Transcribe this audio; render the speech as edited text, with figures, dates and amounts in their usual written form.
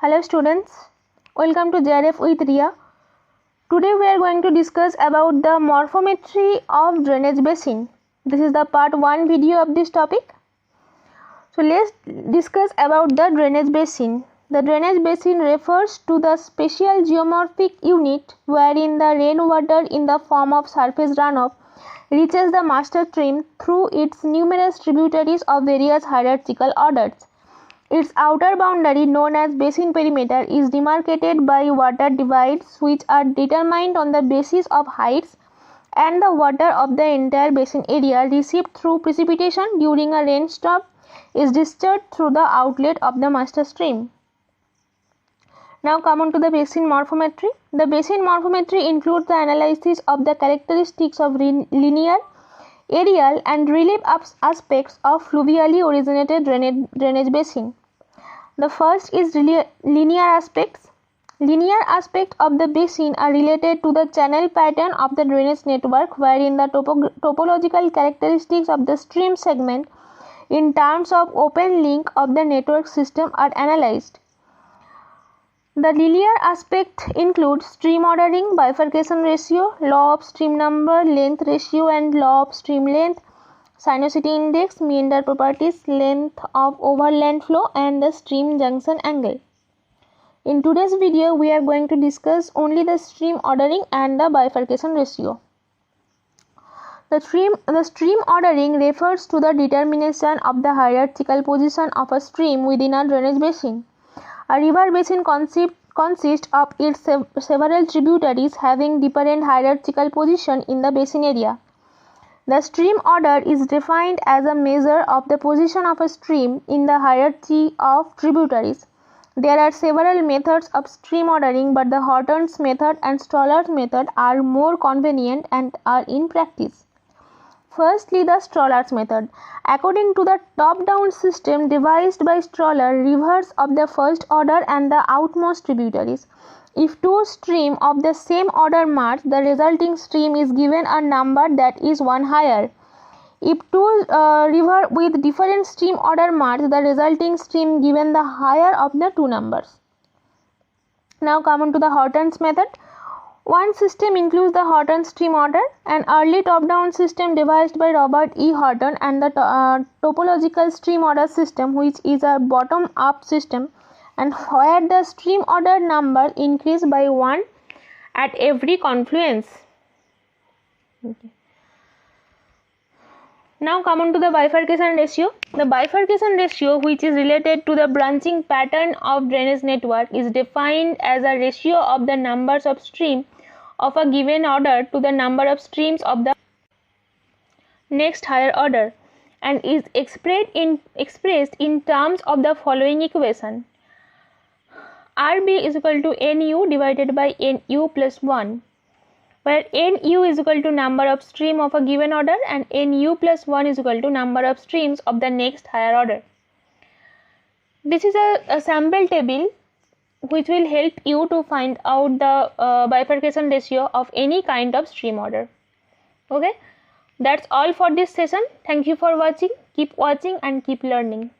Hello students, welcome to JRF with Ria. Today we are going to discuss about the morphometry of drainage basin. This is the part 1 video of this topic. So let's discuss about the drainage basin. The drainage basin refers to the special geomorphic unit wherein the rainwater in the form of surface runoff reaches the master stream through its numerous tributaries of various hierarchical orders. Its outer boundary, known as basin perimeter, is demarcated by water divides which are determined on the basis of heights and the water of the entire basin area received through precipitation during a rainstorm is discharged through the outlet of the master stream. Now come on to the basin morphometry. The basin morphometry includes the analysis of the characteristics of linear, aerial and relief aspects of fluvially originated drainage basin. The first is linear aspects. Linear aspects of the basin are related to the channel pattern of the drainage network, wherein the topological characteristics of the stream segment in terms of open link of the network system are analyzed. The linear aspect includes stream ordering, bifurcation ratio, law of stream number, length ratio and law of stream length, sinuosity index, meander properties, length of overland flow and the stream junction angle. In today's video, we are going to discuss only the stream ordering and the bifurcation ratio. The stream ordering refers to the determination of the hierarchical position of a stream within a drainage basin. A river basin consists of its several tributaries having different hierarchical position in the basin area. The stream order is defined as a measure of the position of a stream in the hierarchy of tributaries. There are several methods of stream ordering, but the Horton's method and Stoller's method are more convenient and are in practice. Firstly, the Stoller's method. According to the top-down system devised by Stoller, rivers of the first order and the outmost tributaries. If two streams of the same order merge, the resulting stream is given a number that is one higher. If two rivers with different stream order merge, the resulting stream given the higher of the two numbers. Now come on to the Horton's method. One system includes the Horton stream order, an early top-down system devised by Robert E. Horton, and the topological stream order system, which is a bottom-up system, and where the stream order number increase by 1 at every confluence. Okay. Now come on to the bifurcation ratio. The bifurcation ratio, which is related to the branching pattern of drainage network, is defined as a ratio of the numbers of streams of a given order to the number of streams of the next higher order, and is expressed in terms of the following equation. RB is equal to NU divided by NU plus 1, where NU is equal to number of stream of a given order and NU plus 1 is equal to number of streams of the next higher order. This is a sample table which will help you to find out the bifurcation ratio of any kind of stream order. Okay, that's all for this session. Thank you for watching. Keep watching and keep learning.